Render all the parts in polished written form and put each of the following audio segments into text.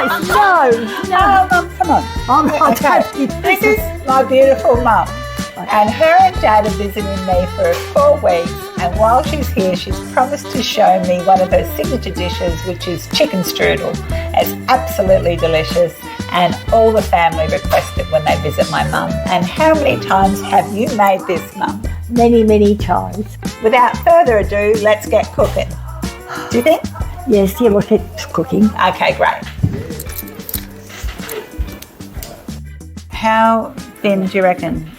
nice. No. Oh, Mum, come on. Okay. This is my beautiful mum. And her and Dad are visiting me for 4 weeks. And while she's here, she's promised to show me one of her signature dishes, which is chicken strudel. It's absolutely delicious. And all the family request it when they visit my mum. And how many times have you made this, Mum? Many, many times. Without further ado, let's get cooking. Do you think? Yes, yeah, we'll get cooking. Okay, great. How thin do you reckon?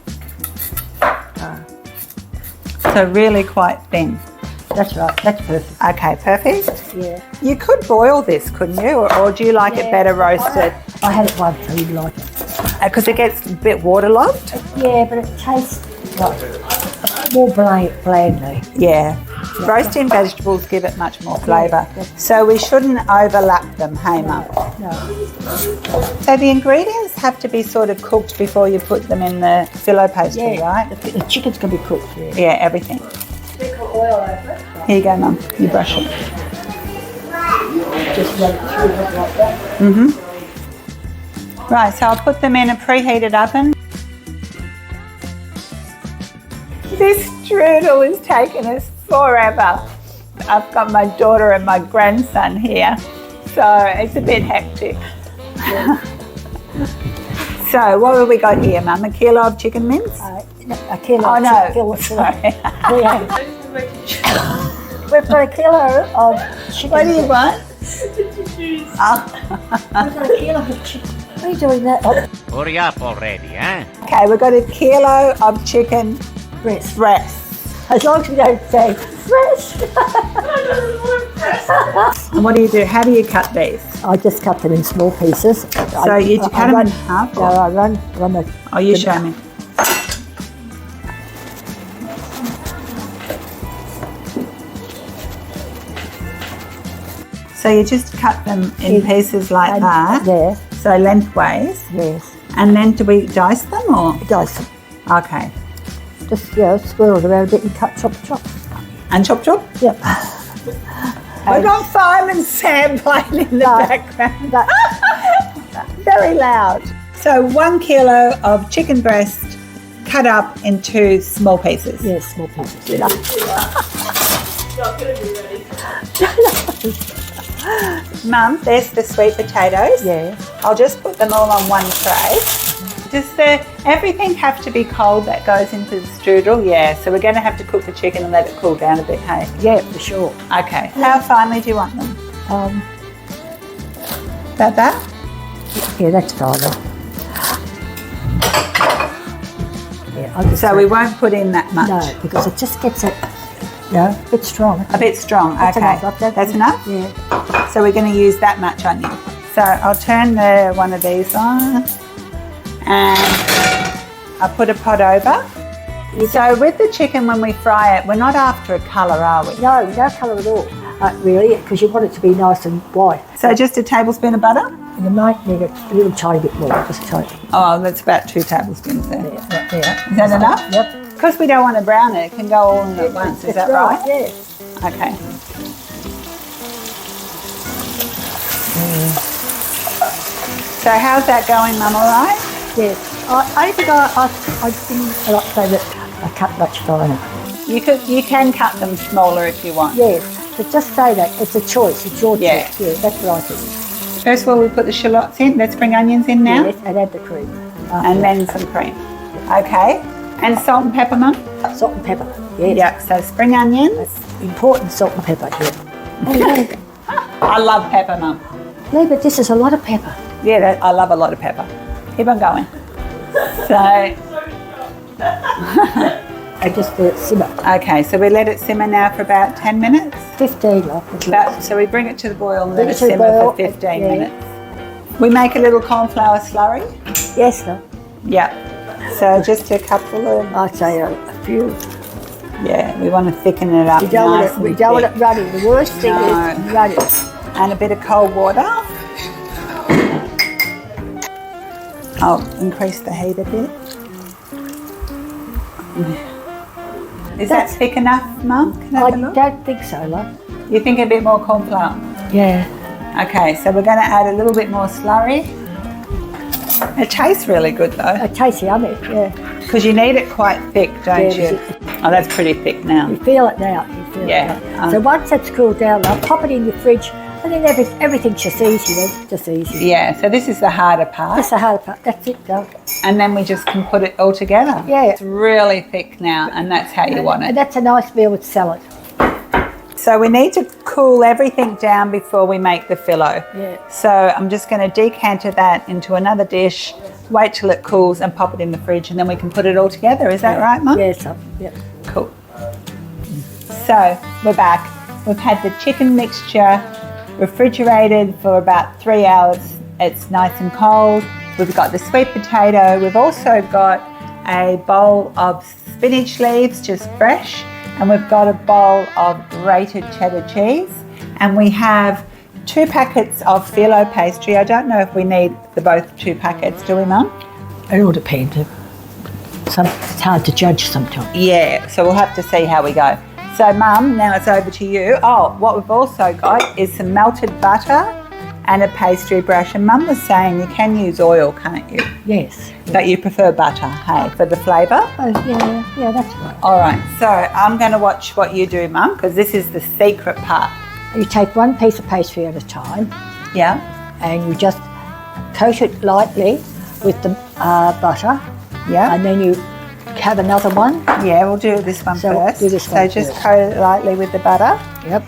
So really quite thin. That's right, that's perfect. Okay, perfect. Yeah. You could boil this, couldn't you? Or do you like it better roasted? I had it once, I really like it. Because it gets a bit waterlogged? Yeah, but it tastes like more blandly. Yeah. Roasting vegetables give it much more flavour. So we shouldn't overlap them, hey Mum? No. So the ingredients have to be sort of cooked before you put them in the Filo pastry, right? The chicken's going to be cooked, yeah. Yeah, everything. Sprinkle oil over it. Here you go, Mum. You brush it. Just run it through it like that. Mm-hmm. Right, so I'll put them in a preheated oven. This strudel is taking us forever. I've got my daughter and my grandson here, so it's a bit hectic. So what have we got here, Mum? A kilo of chicken mince? A kilo Oh of no, kilo, sorry. We've got a kilo of chicken. What do you want? We've got a kilo of chicken. What are you doing that? Oh, Hurry up already, eh? Okay, we've got a kilo of chicken breast. as long as we don't say fresh. And what do you do? How do you cut these? I just cut them in small pieces. So you cut them in half? No, I run the... Oh, you show me. So you just cut them in pieces like that? Yeah. So lengthways? Yes. And then do we dice them or? Dice them. Okay. Just, swirl it around a bit and cut, chop. And chop? Yep. We've got Fireman Sam playing in the background. Very loud. So 1 kilo of chicken breast cut up into small pieces. Yes, small pieces. Yeah. Not going to be ready. Mum, there's the sweet potatoes. Yeah. I'll just put them all on one tray. Does everything have to be cold that goes into the strudel? Yeah, so we're going to have to cook the chicken and let it cool down a bit, hey? Yeah, for sure. Okay. How finely do you want them? About that? Yeah, that's fine. Yeah, So we won't put in that much? No, because it just gets it, a bit strong. A bit strong, That's okay. enough, That's enough? Yeah. So we're going to use that much on you. So I'll turn one of these on and I'll put a pot over. So with the chicken, when we fry it, we're not after a colour, are we? No colour at all, really, because you want it to be nice and white. So just a tablespoon of butter? You might need a little tiny bit more, just a tiny. Oh, that's about 2 tablespoons there. Yeah. Is that enough? Yep. Because we don't want to brown it, it can go all in at once, is that right? Yeah. Okay. So how's that going, Mum, all right? Yes. I think I like to say that I cut much finer. You can cut them smaller if you want. Yes, but just say that. It's a choice. It's your Yeah. choice. Yeah, that's what I think. First of all, we put the shallots in. Let's bring onions in now. Yes, and add the cream. And then some cream. Okay. And salt and pepper, Mum? Salt and pepper. Yes. Yeah, so spring onions. That's important, salt and pepper, yeah. I love pepper, Mum. No, but this is a lot of pepper. Yeah, I love a lot of pepper. Keep on going. So, I just let it simmer. okay, so we let it simmer now for about 10 minutes. 15, like. So we bring it to the boil and Bring let it it to the simmer boil, for 15 yeah. minutes. We make a little cornflour slurry. Yes, love. Yeah. So just a couple of, I'd say a few. yeah, we want to thicken it up. We don't nice want it and thick. running. The worst thing No. is running. And a bit of cold water. I'll increase the heat a bit. Is that thick enough, Mum? Can I I have a look? don't think so, love. You think a bit more cornflour? Yeah. Okay, so we're going to add a little bit more slurry. It tastes really good though. It tastes yummy, yeah. Because you need it quite thick, don't you? Oh, that's pretty thick now. You feel it now. You feel Yeah, it now. So once it's cooled down, I'll pop it in your fridge, and then everything's just easy then, just easy. Yeah, so this is the harder part. That's the hard part. That's it, though. And then we just can put it all together. Yeah. It's really thick now, and that's how you want And it. that's a nice meal with salad. So we need to cool everything down before we make the filo. Yeah. So I'm just going to decanter that into another dish, wait till it cools and pop it in the fridge, and then we can put it all together. Is that right, Mum? Yes, yeah. Cool. So we're back. We've had the chicken mixture refrigerated for about 3 hours. It's nice and cold. We've got the sweet potato. We've also got a bowl of spinach leaves, just fresh. And we've got a bowl of grated cheddar cheese. And we have 2 packets of Filo pastry. I don't know if we need both 2 packets, do we, Mum? It all depends. It's hard to judge sometimes. Yeah, so we'll have to see how we go. So, Mum, now it's over to you. Oh, what we've also got is some melted butter and a pastry brush. And Mum was saying you can use oil, can't you? Yes. But you prefer butter, hey, for the flavour? Oh, yeah, that's right. All right, so I'm going to watch what you do, Mum, because this is the secret part. You take one piece of pastry at a time, Yeah? and you just coat it lightly with the butter, Yeah? and then you have another one. Yeah, we'll do this one So first. do this so one just first. coat it lightly with the butter. Yep,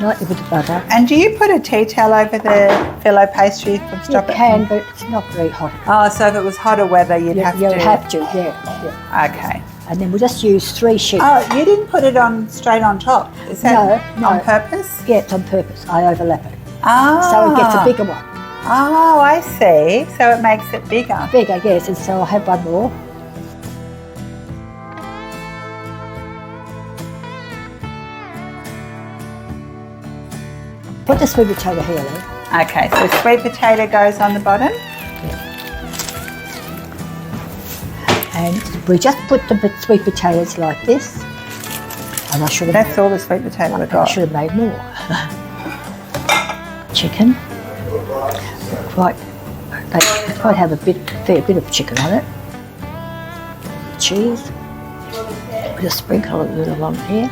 lightly with the butter. And do you put a tea towel over the Filo pastry to You stop it? can, but it's not very hot. Oh, so if it was hotter weather, you'd have to. You'll have to, yeah. Okay. And then we'll just use 3 sheets. Oh, you didn't put it on straight on top. Is that No. on purpose? Yeah, it's on purpose. I overlap it. Ah. So it gets a bigger one. Oh, I see. So it makes it bigger. Bigger, yes, and so I'll have one more. Put the sweet potato here, though. Okay, so sweet potato goes on the bottom. And we just put the sweet potatoes like this. And I should have, That's all the sweet potato we've I got. should have made more. Chicken. They quite have a fair bit of chicken on it. Cheese. We just sprinkle a little on here.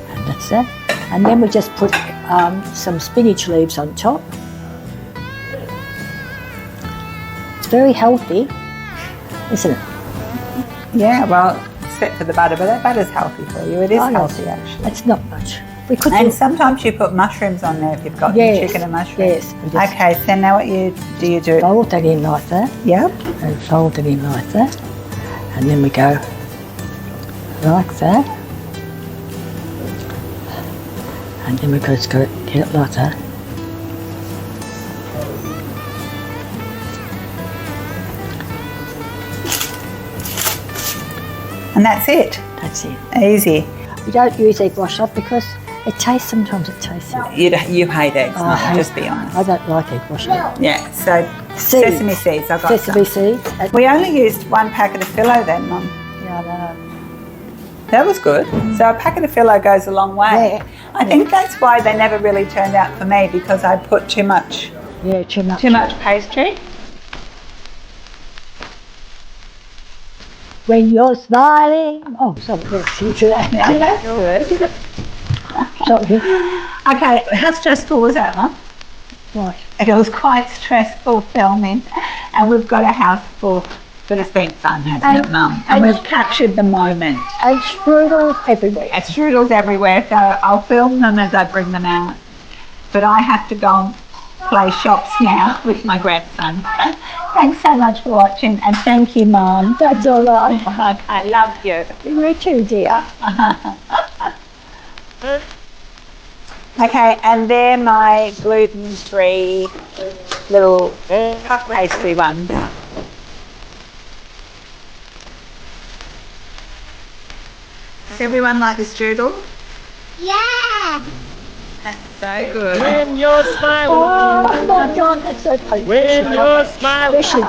And that's that. And then we just put some spinach leaves on top. It's very healthy, isn't it? Yeah, well, except for the butter, but that butter's healthy for you. It is Oh, yes. healthy, actually. It's not much. We could And do, sometimes you put mushrooms on there if you've got Yes, chicken and mushrooms. yes, we just- Okay, so now what do you do? fold that in like that, Yep. and fold it in like that, and then we go like that, and then we've just got to get it like that. And that's it. That's it. Easy. We don't use egg wash up because sometimes it tastes it. You hate eggs, I Mum, hate- just be honest. I don't like egg wash up. Yeah, so Seeds. sesame seeds, I got Sesame some. seeds. And, We only used 1 packet of Filo then, Mum. yeah, I know. That was good. So a packet of Filo goes a long way. Yeah. I think that's why they never really turned out for me, because I put too much Yeah, too much. pastry. When you're smiling. Oh, sorry, let's see to that. Yeah, that's good. Sorry. Okay, how stressful was that, Mum? Right. It was quite stressful filming, and we've got a house full, but it's been fun, hasn't it, Mum? And we've captured the moment. And strudels everywhere. And strudels everywhere, so I'll film them as I bring them out. But I have to go and play shops now with my grandson. Thanks so much for watching, and thank you, Mum. That's all right. I love you. You too, dear. Okay, and they're my gluten-free little puff pastry ones. Does everyone like the strudel? Yeah! That's so good. When you're smiling, Oh my God, that's so funny. when you're smiling. Especially